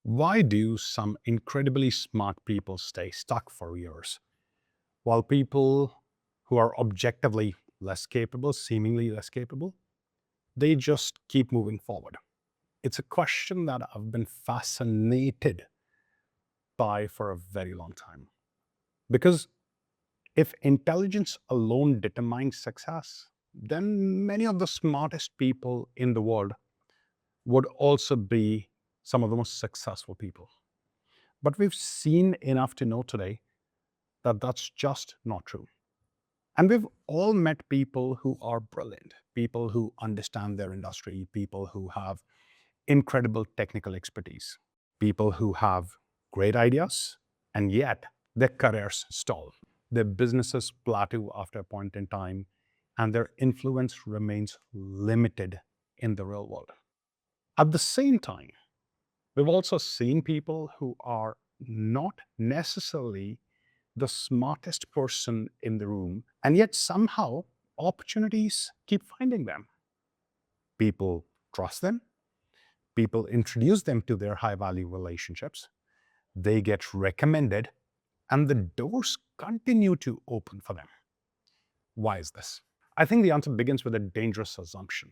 Why do some incredibly smart people stay stuck for years, while people who are objectively less capable, seemingly less capable, they just keep moving forward? It's a question that I've been fascinated by for a very long time. Because if intelligence alone determines success, then many of the smartest people in the world would also be some of the most successful people. But we've seen enough to know today that that's just not true. And we've all met people who are brilliant, people who understand their industry, people who have incredible technical expertise, people who have great ideas, and yet their careers stall. Their businesses plateau after a point in time, and their influence remains limited in the real world. At the same time, we've also seen people who are not necessarily the smartest person in the room, and yet somehow opportunities keep finding them. People trust them, people introduce them to their high value relationships, they get recommended, and the doors continue to open for them. Why is this? I think the answer begins with a dangerous assumption.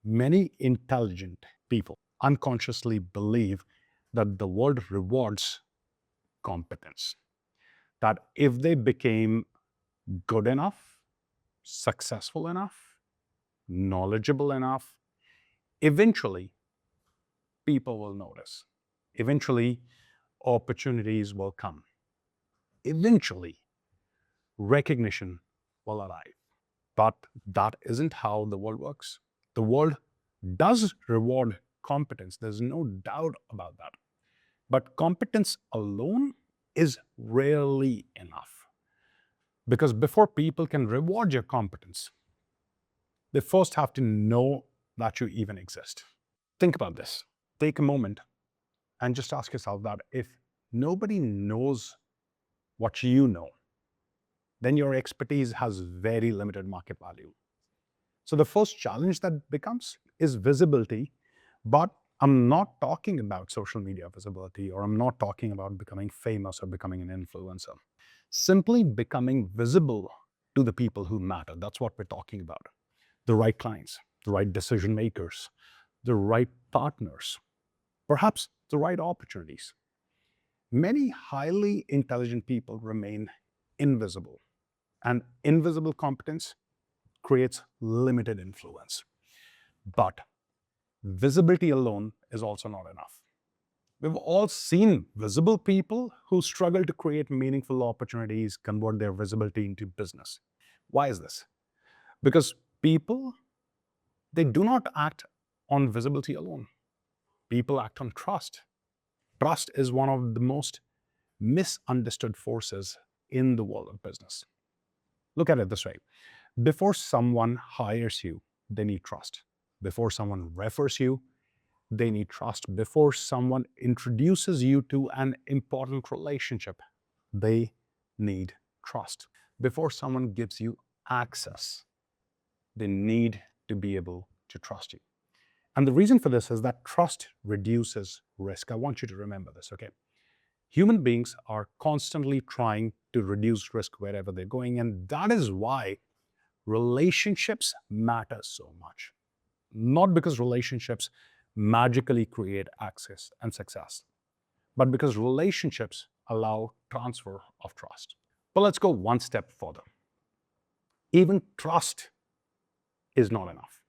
Many intelligent people unconsciously believe that the world rewards competence, that if they became good enough, successful enough, knowledgeable enough, eventually people will notice. Eventually, opportunities will come. Eventually, recognition will arrive. But that isn't how the world works. The world does reward competence. There's no doubt about that. But competence alone is rarely enough. Because before people can reward your competence, they first have to know that you even exist. Think about this. Take a moment and just ask yourself that if nobody knows what you know, then your expertise has very limited market value. So the first challenge that becomes is visibility, but I'm not talking about social media visibility, or I'm not talking about becoming famous or becoming an influencer. Simply becoming visible to the people who matter. That's what we're talking about. The right clients, the right decision makers, the right partners, perhaps the right opportunities. Many highly intelligent people remain invisible, and invisible competence creates limited influence. But visibility alone is also not enough. We've all seen visible people who struggle to create meaningful opportunities, convert their visibility into business. Why is this? Because people, they do not act on visibility alone. People act on trust. Trust is one of the most misunderstood forces in the world of business. Look at it this way. Before someone hires you, they need trust. Before someone refers you, they need trust. Before someone introduces you to an important relationship, they need trust. Before someone gives you access, they need to be able to trust you. And the reason for this is that trust reduces risk. I want you to remember this, okay? Human beings are constantly trying to reduce risk wherever they're going, and that is why relationships matter so much. Not because relationships magically create access and success, but because relationships allow transfer of trust. But let's go one step further. Even trust is not enough.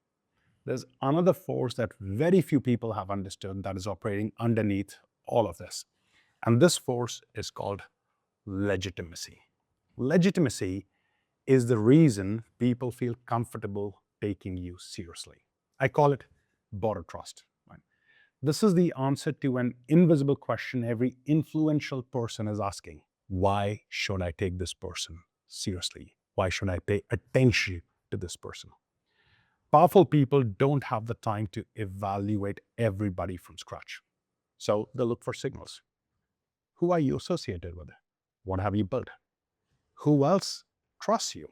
There's another force that very few people have understood that is operating underneath all of this. And this force is called legitimacy. Legitimacy is the reason people feel comfortable taking you seriously. I call it borrowed trust. Right? This is the answer to an invisible question every influential person is asking. Why should I take this person seriously? Why should I pay attention to this person? Powerful people don't have the time to evaluate everybody from scratch. So they look for signals. Who are you associated with? What have you built? Who else trusts you?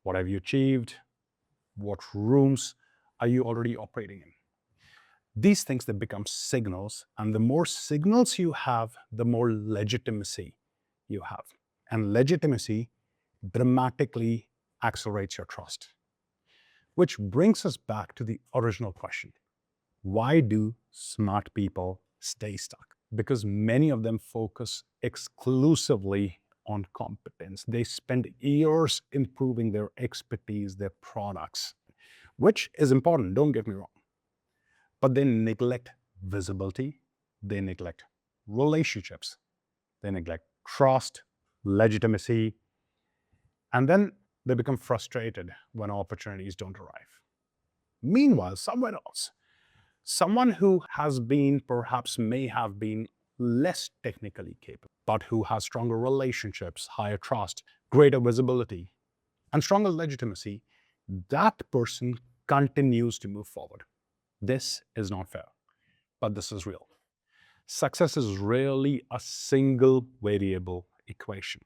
What have you achieved? What rooms are you already operating in? These things, they become signals, and the more signals you have, the more legitimacy you have. And legitimacy dramatically accelerates your trust. Which brings us back to the original question. Why do smart people stay stuck? Because many of them focus exclusively on competence. They spend years improving their expertise, their products, which is important, don't get me wrong. But they neglect visibility, they neglect relationships, they neglect trust, legitimacy, and then they become frustrated when opportunities don't arrive. Meanwhile, somewhere else, someone who has been, perhaps may have been less technically capable, but who has stronger relationships, higher trust, greater visibility, and stronger legitimacy, that person continues to move forward. This is not fair, but this is real. Success is rarely a single variable equation.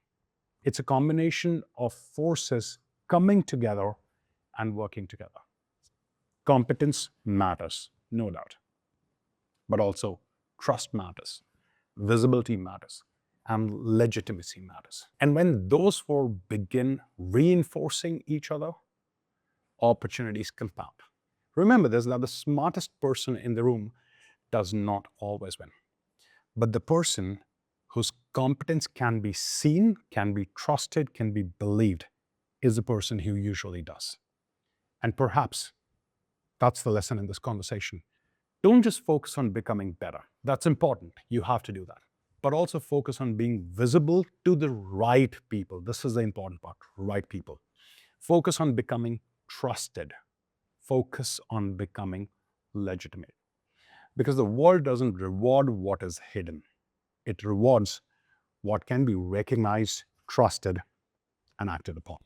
It's a combination of forces coming together and working together. Competence matters, no doubt, but also trust matters, visibility matters, and legitimacy matters. And when those four begin reinforcing each other, opportunities compound. Remember this, that the smartest person in the room does not always win, but the person whose competence can be seen, can be trusted, can be believed, is the person who usually does. And perhaps that's the lesson in this conversation. Don't just focus on becoming better. That's important. You have to do that. But also focus on being visible to the right people. This is the important part, right people. Focus on becoming trusted. Focus on becoming legitimate. Because the world doesn't reward what is hidden. It rewards what can be recognized, trusted, and acted upon.